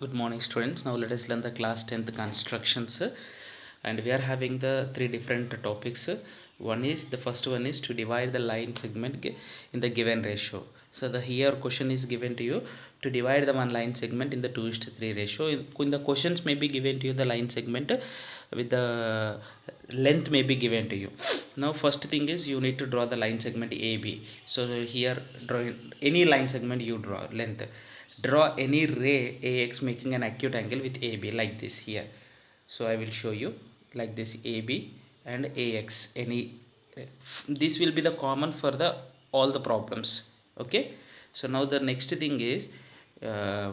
Good morning students. Now let us learn the class 10th constructions, and we are having the three different topics. One is the first one is to divide the line segment in the given ratio. So the here question is given to you to divide the one line segment in the 2:3 ratio. In the questions may be given to you the line segment with the length may be given to you. Now first thing is you need to draw the line segment AB. So here draw any line segment you draw length. Draw any ray AX making an acute angle with AB like this here. So I will show you like this AB and AX. This will be the common for the all the problems. Okay. So now the next thing is uh,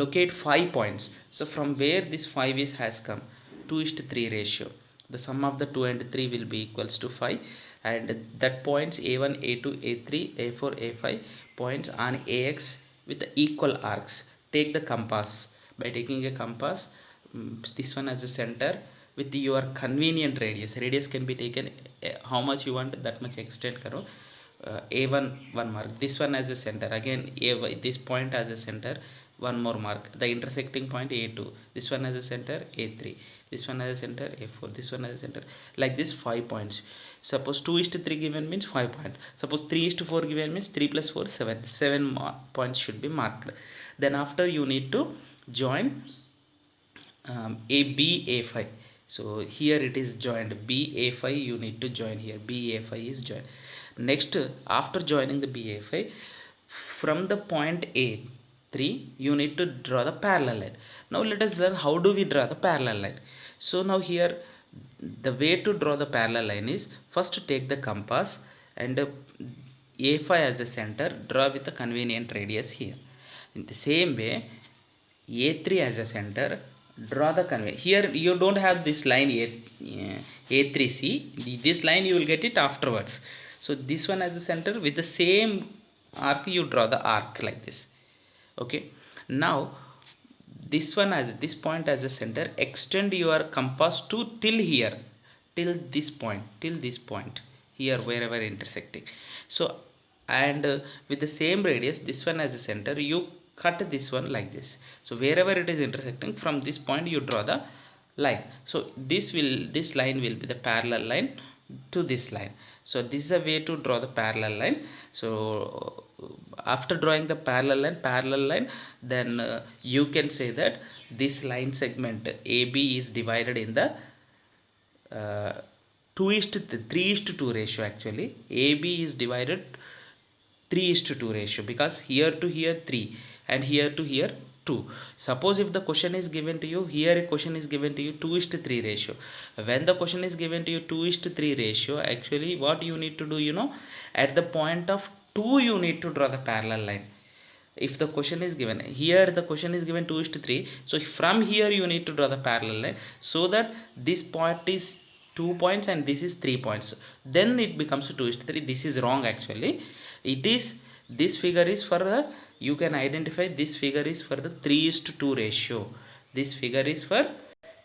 locate 5 points. So from where this 5 is has come, 2:3 ratio. The sum of the 2 and 3 will be equals to 5, and that points A1, A2, A3, A4, A5 points on AX with the equal arcs. Take the compass. By taking a compass, this one as a center with your convenient radius can be taken how much you want, that much extend karo. A1 one mark, this one as a center, again A, this point as a center, one more mark, the intersecting point A2, this one as a center A3, this one as a center A4, this one as a center, like this 5 points. Suppose 2:3 given means 5 points. Suppose 3:4 given means 3 plus 4 7. 7 points should be marked. Then after you need to join AB A5. So here it is joined B A5. You need to join here. B A5 is joined. Next, after joining the B A5, from the point A3, you need to draw the parallel line. Now let us learn how do we draw the parallel line. So now here the way to draw the parallel line is first to take the compass and A5 as a center, draw with a convenient radius here. In the same way, A3 as a center, draw the convenient. Here you don't have this line A3C. This line you will get it afterwards. So this one as a center, with the same arc you draw the arc like this. Okay. Now this one as this point as a center, extend your compass to till here, till this point here, wherever intersecting. So and with the same radius, this one as a center, you cut this one like this. So wherever it is intersecting, from this point you draw the line. So this line will be the parallel line to this line. So this is a way to draw the parallel line. So after drawing the parallel line, then you can say that this line segment AB is divided in the 3:2 ratio. Actually AB is divided 3:2 ratio, because here to here 3 and here to here 2. Suppose if the question is given to you, here a question is given to you 2:3 ratio. When the question is given to you 2:3 ratio, actually what you need to do, at the point of 2 you need to draw the parallel line. If the question is given here, the question is given 2:3, so from here you need to draw the parallel line, so that this point is 2 points and this is 3 points, then it becomes 2:3. This is wrong actually. It is, this figure is for the, you can identify this figure is for the 3:2 ratio. This figure is for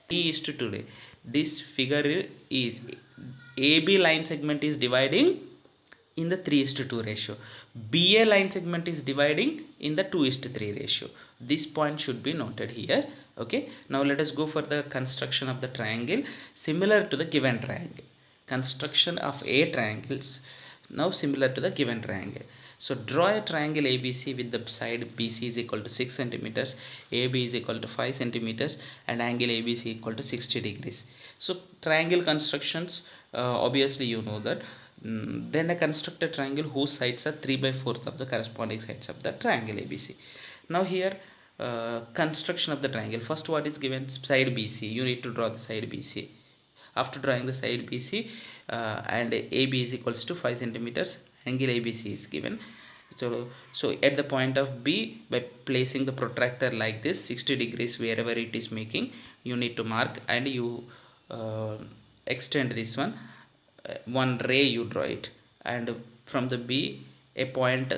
3:2. This figure is AB line segment is dividing in the 3:2 ratio. BA line segment is dividing in the 2:3 ratio. This point should be noted here. Okay. Now let us go for the construction of the triangle similar to the given triangle. Construction of a triangles now similar to the given triangle. So draw a triangle ABC with the side BC is equal to 6 centimeters, AB is equal to 5 centimeters, and angle ABC equal to 60 degrees. So triangle constructions, obviously you know that. Then a construct a triangle whose sides are 3/4 of the corresponding sides of the triangle ABC. Now here construction of the triangle. First, what is given? Side BC. You need to draw the side BC. After drawing the side BC, and AB is equals to 5 centimeters, angle ABC is given. So at the point of B, by placing the protractor like this 60 degrees wherever it is making, you need to mark, and you extend this one. One ray you draw it, and from the B a point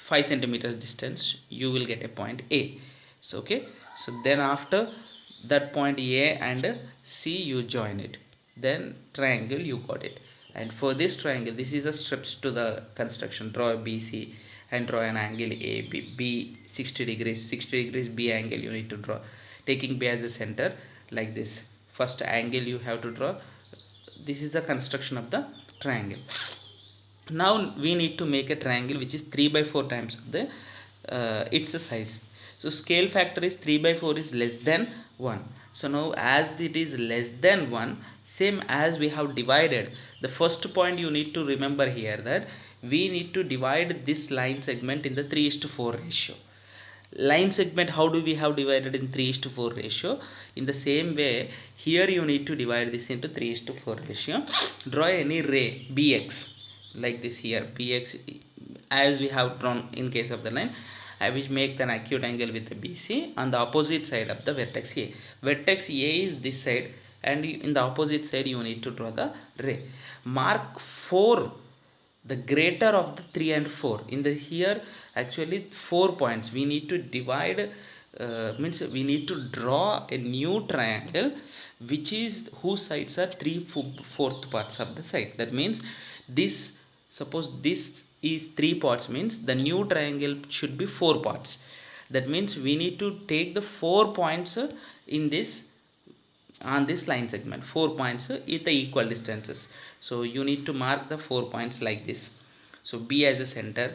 5 centimeters distance you will get a point A. So okay, so then after that point A and C you join it, then triangle you got it. And for this triangle, this is the steps to the construction. Draw BC and draw an angle AB. B 60 degrees, 60 degrees B angle you need to draw, taking B as a center like this. First angle you have to draw. This is the construction of the triangle. Now we need to make a triangle which is 3 by 4 times of the its size. So scale factor is 3 by 4 is less than 1. So now as it is less than 1, same as we have divided, the first point you need to remember here that we need to divide this line segment in the 3:4 ratio. Line segment, how do we have divided in 3:4 ratio? In the same way, here you need to divide this into 3:4 ratio. Draw any ray bx like this here, bx as we have drawn in case of the line. I will make an acute angle with the BC on the opposite side of the vertex A. Vertex A is this side, and in the opposite side you need to draw the ray. Mark 4, the greater of the 3 and 4. In the here actually 4 points we need to divide, means we need to draw a new triangle which is whose sides are 3/4 parts of the side. That means this, suppose this is 3 parts, means the new triangle should be 4 parts. That means we need to take the 4 points in this, on this line segment, 4 points at the equal distances. So you need to mark the 4 points like this. So B as a center,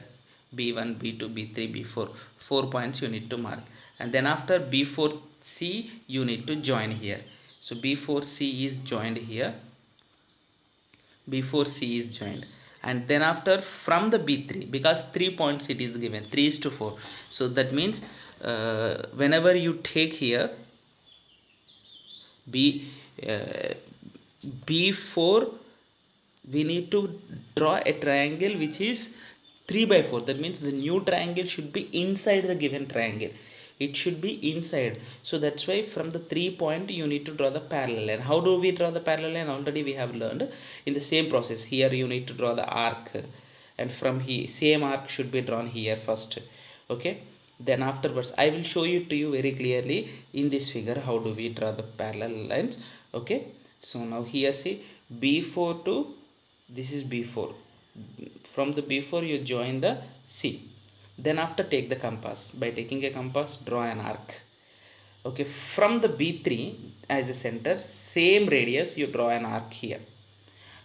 B1, B2, B3, B4, 4 points you need to mark, and then after B4C you need to join here. So B4C is joined here, B4C is joined, and then after from the B3, because 3 points it is given, 3:4. So that means whenever you take here B4, we need to draw a triangle which is 3 by 4. That means the new triangle should be inside the given triangle. It should be inside. So that's why from the 3 point you need to draw the parallel line. How do we draw the parallel line? Already we have learned in the same process. Here you need to draw the arc, and from here same arc should be drawn here first. Okay, then afterwards I will show you to you very clearly in this figure how do we draw the parallel lines. Okay, so now here see B4 to, this is B4, from the B4 you join the C, then after take the compass, by taking a compass draw an arc. Okay, from the B3 as a center, same radius you draw an arc here.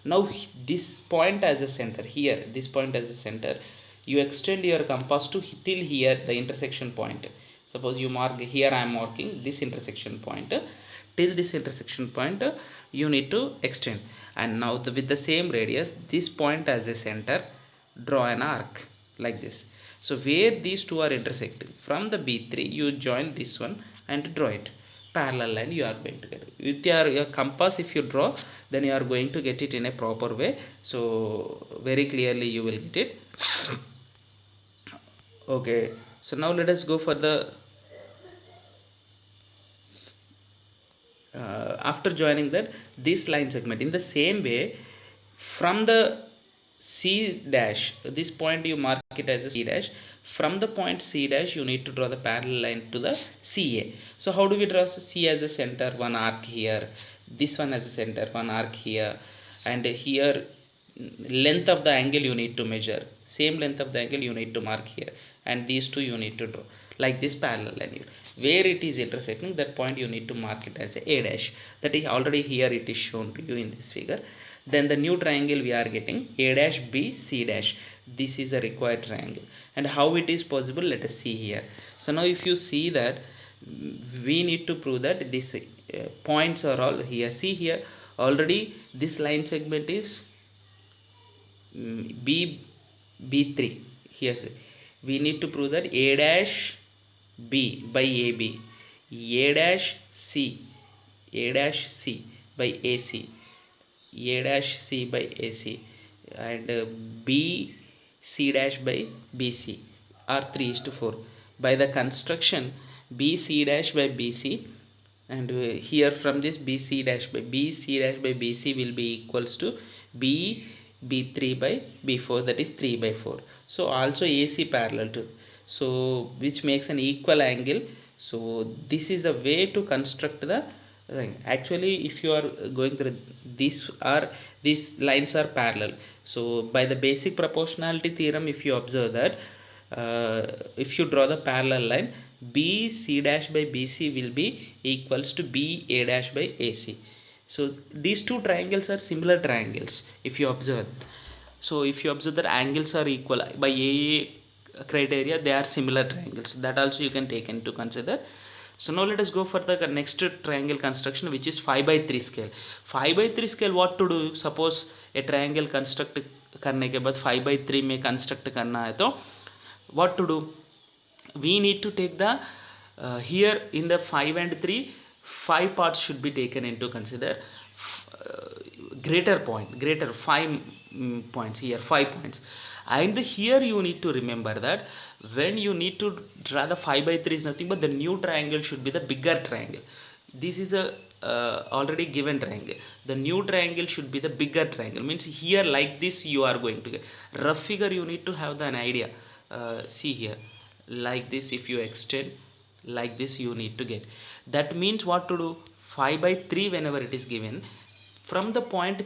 Now this point as a center, here this point as a center, you extend your compass to till here, the intersection point. Suppose you mark here, I am marking this intersection point, till this intersection point you need to extend, and now with the same radius, this point as a center, draw an arc like this. So where these two are intersecting, from the B3 you join this one and draw it, parallel line you are going to get with your compass. If you draw, then you are going to get it in a proper way, so very clearly you will get it. Okay, so now let us go for the after joining that this line segment, in the same way from the C dash, this point you mark it as a C dash, from the point C dash you need to draw the parallel line to the CA. So how do we draw? C as a center, one arc here, this one as a center, one arc here, and here length of the angle you need to measure, same length of the angle you need to mark here, and these two you need to draw like this parallel line here. Where it is intersecting, that point you need to mark it as a dash. That is already here it is shown to you in this figure. Then the new triangle we are getting A dash B C dash. This is a required triangle, and how it is possible, let us see here. So now if you see that we need to prove that these points are all here. See here already this line segment is B3. Here we need to prove that A dash B by AB, A dash C, A dash C by AC, A dash C by AC, and B C dash by BC are 3:4. By the construction B C dash by BC, and here from this BC dash by BC will be equals to B3 by B4, that is 3/4. So also AC parallel to, so which makes an equal angle. So this is the way to construct the thing. Actually if you are going through these lines are parallel. So by the basic proportionality theorem, if you observe that if you draw the parallel line, BC dash by BC will be equals to BA dash by AC. So these two triangles are similar triangles if you observe. So if you observe that angles are equal by AA criteria, they are similar triangles. That also you can take into consider. So now let us go for the next triangle construction, which is 5 by 3 scale. 5 by 3 scale, what to do? Suppose a triangle construct करने के बाद 5 by 3 में construct करना है, तो what to do? We need to take the here in the 5 and 3, 5 parts should be taken into consider. Greater 5 points here, 5 points. And here you need to remember that when you need to draw the 5 by 3 is nothing but the new triangle should be the bigger triangle. This is a already given triangle. The new triangle should be the bigger triangle, means here like this you are going to get. Rough figure you need to have an idea. See here, like this, if you extend like this, you need to get. That means what to do? 5 by 3 whenever it is given, from the point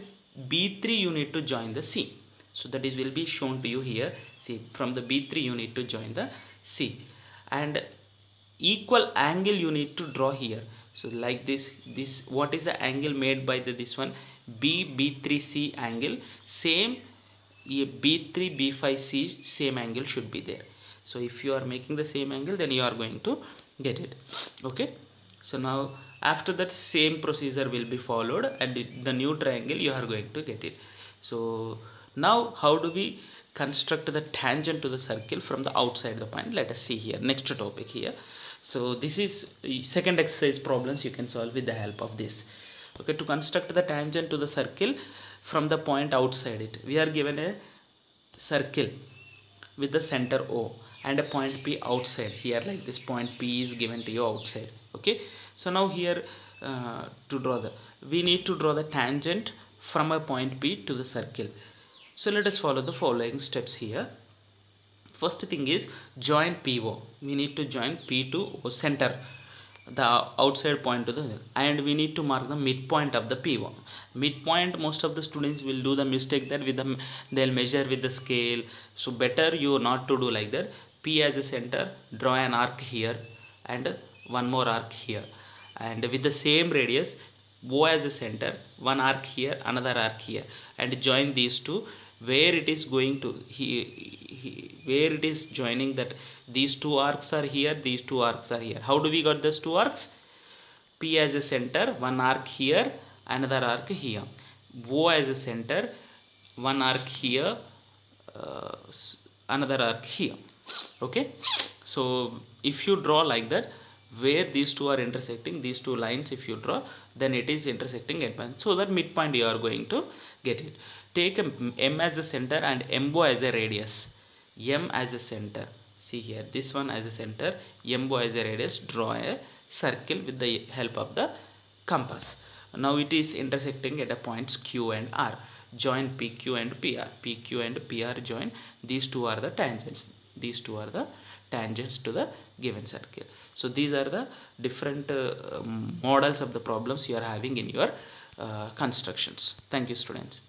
B3 you need to join the C. So that is will be shown to you here. See, from the B3 you need to join the C, and equal angle you need to draw here. So like this, what is the angle made by this one? B3C angle. Same B3 B5C same angle should be there. So if you are making the same angle, then you are going to get it. Okay, so now after that same procedure will be followed, and the new triangle you are going to get it. So now how do we construct the tangent to the circle from the outside the point? Let us see here, next topic here. So this is second exercise problems you can solve with the help of this. Okay, to construct the tangent to the circle from the point outside it, we are given a circle with the center O and a point P outside here, like this point P is given to you outside. Okay, so now here to draw the, we need to draw the tangent from a point P to the circle. So let us follow the following steps here. First thing is join PO. We need to join P to O, center, the outside point to the, and we need to mark the midpoint of the P1. Midpoint, most of the students will do the mistake that with the, they'll measure with the scale. So better you not to do like that. P as a center, draw an arc here and one more arc here, and with the same radius, O as a center, one arc here, another arc here, and join these two where it is going to where it is joining, that these two arcs are here, these two arcs are here. How do we got these two arcs? P as a center, one arc here, another arc here. O as a center, one arc here, another arc here. Okay, so if you draw like that, where these two are intersecting, these two lines if you draw, then it is intersecting at one, so that midpoint you are going to get it. Take M as a center and MO as a radius. M as a center, see here, this one as a center, MO as a radius. Draw a circle with the help of the compass. Now it is intersecting at a points Q and R. Join PQ and PR. PQ and PR join. These two are the tangents. These two are the tangents to the given circle. So these are the different models of the problems you are having in your constructions. Thank you, students.